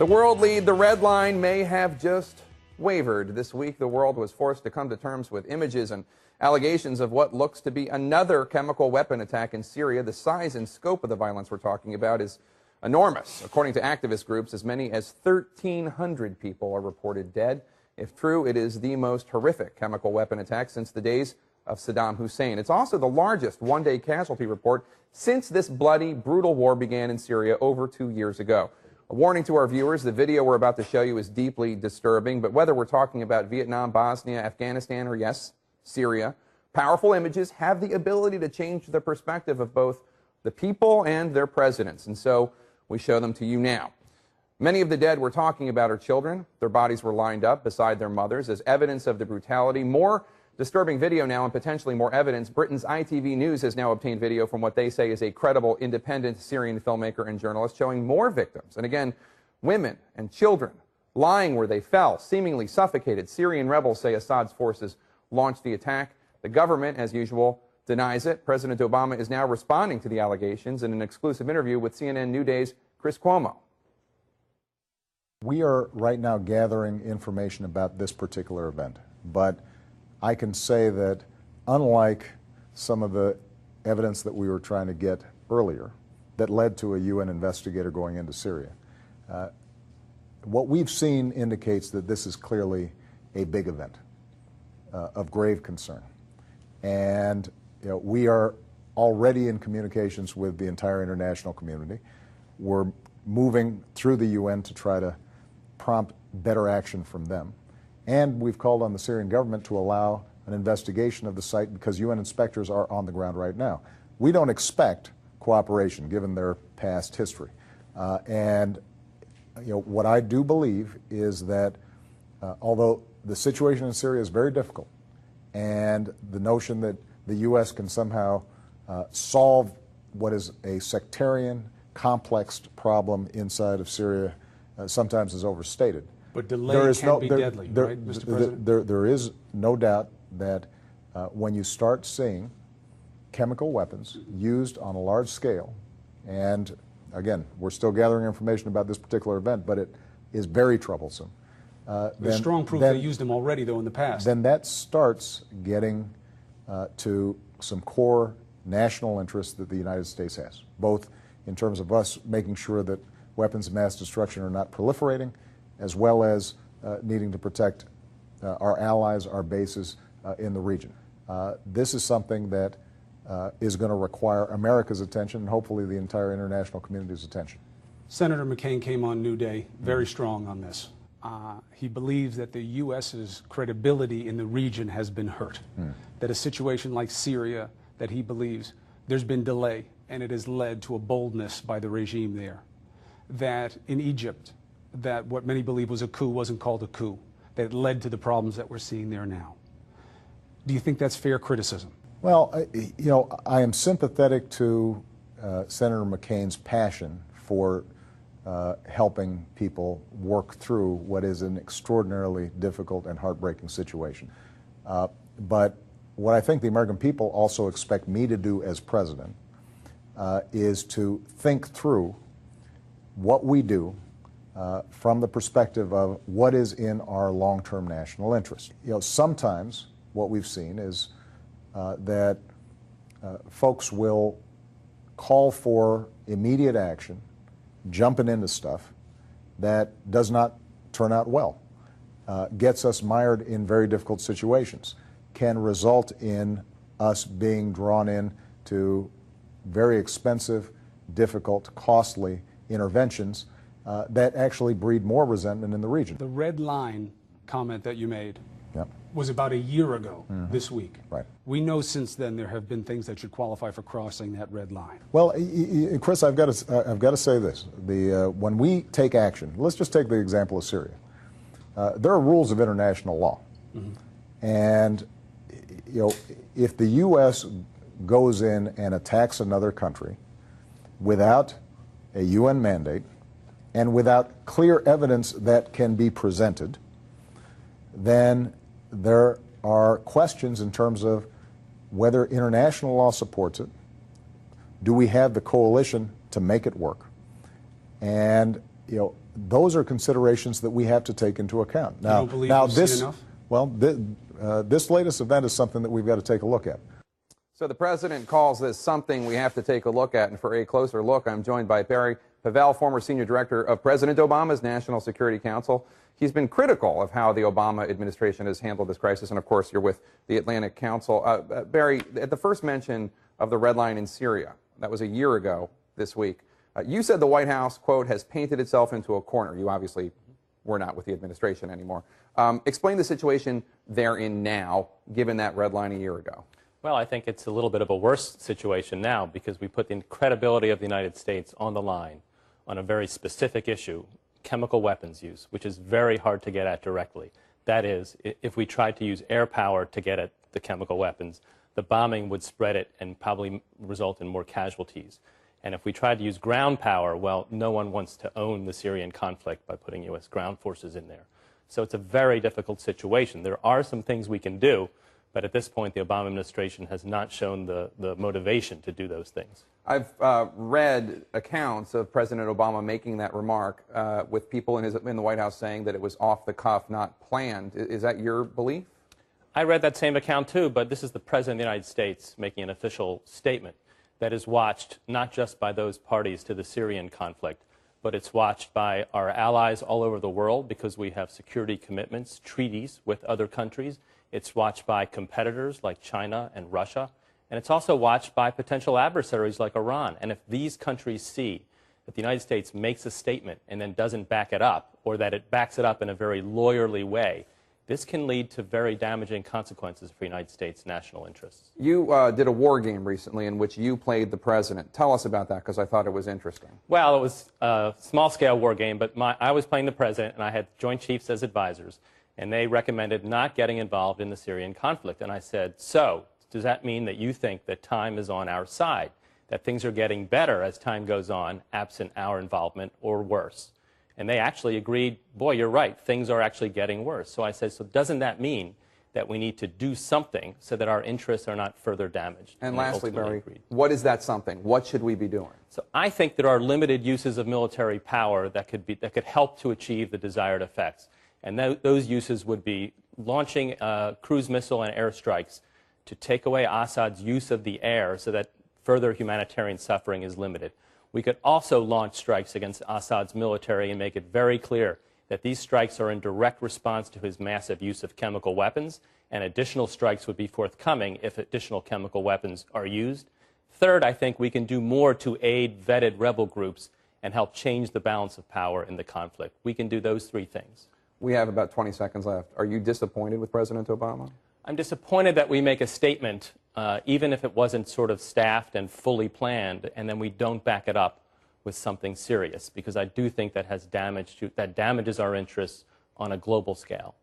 The world lead, the red line, may have just wavered. This week, the world was forced to come to terms with images and allegations of what looks to be another chemical weapon attack in Syria. The size and scope of the violence we're talking about is enormous. According to activist groups, as many as 1,300 people are reported dead. If true, it is the most horrific chemical weapon attack since the days of Saddam Hussein. It's also the largest one-day casualty report since this bloody, brutal war began in Syria over 2 years ago. A warning to our viewers, the video we're about to show you is deeply disturbing, but whether we're talking about Vietnam, Bosnia, Afghanistan, or yes, Syria, powerful images have the ability to change the perspective of both the people and their presidents, and so we show them to you now. Many of the dead we're talking about are children. Their bodies were lined up beside their mothers as evidence of the brutality. More disturbing video now and potentially more evidence. Britain's ITV News has now obtained video from what they say is a credible, independent Syrian filmmaker and journalist showing more victims. And again, women and children lying where they fell, seemingly suffocated. Syrian rebels say Assad's forces launched the attack. The government, as usual, denies it. President Obama is now responding to the allegations in an exclusive interview with CNN New Day's Chris Cuomo. We are right now gathering information about this particular event, but I can say that unlike some of the evidence that we were trying to get earlier that led to a UN investigator going into Syria, what we've seen indicates that this is clearly a big event of grave concern. And we are already in communications with the entire international community. We're moving through the UN to try to prompt better action from them. And we've called on the Syrian government to allow an investigation of the site because UN inspectors are on the ground right now. We don't expect cooperation given their past history. What I do believe is that although the situation in Syria is very difficult and the notion that the U.S. can somehow solve what is a sectarian, complex problem inside of Syria sometimes is overstated. But delay can be deadly, right, Mr. President? There is no doubt that when you start seeing chemical weapons used on a large scale, and again, we're still gathering information about this particular event, but it is very troublesome. There's strong proof they used them already, though, in the past. Then that starts getting to some core national interests that the United States has, both in terms of us making sure that weapons of mass destruction are not proliferating, as well as needing to protect our allies, our bases in the region. This is something that is going to require America's attention and hopefully the entire international community's attention. Senator McCain came on New Day very strong on this. He believes that the U.S.'s credibility in the region has been hurt, that a situation like Syria, that he believes there's been delay and it has led to a boldness by the regime there, that in Egypt, that what many believe was a coup wasn't called a coup, that it led to the problems that we're seeing there now. Do you think that's fair criticism? Well, I am sympathetic to Senator McCain's passion for helping people work through what is an extraordinarily difficult and heartbreaking situation. But what I think the American people also expect me to do as president is to think through what we do from the perspective of what is in our long-term national interest. Sometimes what we've seen is that folks will call for immediate action, jumping into stuff that does not turn out well, gets us mired in very difficult situations, can result in us being drawn in to very expensive, difficult, costly interventions that actually breed more resentment in the region. The red line comment that you made was about a year ago this week. Right. We know since then there have been things that should qualify for crossing that red line. Well, Chris, I've got to say this: when we take action, let's just take the example of Syria. There are rules of international law, and if the U.S. goes in and attacks another country without a UN mandate and without clear evidence that can be presented, then there are questions in terms of whether international law supports it. Do we have the coalition to make it work? And those are considerations that we have to take into account. Now, you don't believe we've seen enough? Well, this latest event is something that we've got to take a look at. So the president calls this something we have to take a look at, and for a closer look, I'm joined by Barry Pavel, former senior director of President Obama's National Security Council. He's been critical of how the Obama administration has handled this crisis, and of course, you're with the Atlantic Council. Barry, at the first mention of the red line in Syria, that was a year ago this week, you said the White House, quote, has painted itself into a corner. You obviously were not with the administration anymore. Explain the situation they're in now, given that red line a year ago. Well, I think it's a little bit of a worse situation now because we put the credibility of the United States on the line on a very specific issue, chemical weapons use, which is very hard to get at directly. That is, if we tried to use air power to get at the chemical weapons, the bombing would spread it and probably result in more casualties. And if we tried to use ground power, well, no one wants to own the Syrian conflict by putting U.S. ground forces in there. So it's a very difficult situation. There are some things we can do, but at this point, the Obama administration has not shown the motivation to do those things. I've read accounts of President Obama making that remark with people in the White House saying that it was off the cuff, not planned. Is that your belief? I read that same account too, but this is the President of the United States making an official statement that is watched not just by those parties to the Syrian conflict, but it's watched by our allies all over the world because we have security commitments, treaties with other countries. It's watched by competitors like China and Russia. And it's also watched by potential adversaries like Iran. And if these countries see that the United States makes a statement and then doesn't back it up, or that it backs it up in a very lawyerly way, this can lead to very damaging consequences for United States national interests. You did a war game recently in which you played the president. Tell us about that, because I thought it was interesting. Well, it was a small-scale war game, but I was playing the president, and I had Joint Chiefs as advisors, and they recommended not getting involved in the Syrian conflict. And I said, so, does that mean that you think that time is on our side, that things are getting better as time goes on, absent our involvement, or worse? And they actually agreed, boy, you're right, things are actually getting worse. So I said, so doesn't that mean that we need to do something so that our interests are not further damaged? And lastly, Barry, what is that something? What should we be doing? So I think there are limited uses of military power that could help to achieve the desired effects. And those uses would be launching cruise missile and airstrikes to take away Assad's use of the air so that further humanitarian suffering is limited. We could also launch strikes against Assad's military and make it very clear that these strikes are in direct response to his massive use of chemical weapons, and additional strikes would be forthcoming if additional chemical weapons are used. Third, I think we can do more to aid vetted rebel groups and help change the balance of power in the conflict. We can do those three things. We have about 20 seconds left. Are you disappointed with President Obama? I'm disappointed that we make a statement, even if it wasn't sort of staffed and fully planned, and then we don't back it up with something serious, because I do think that damages our interests on a global scale.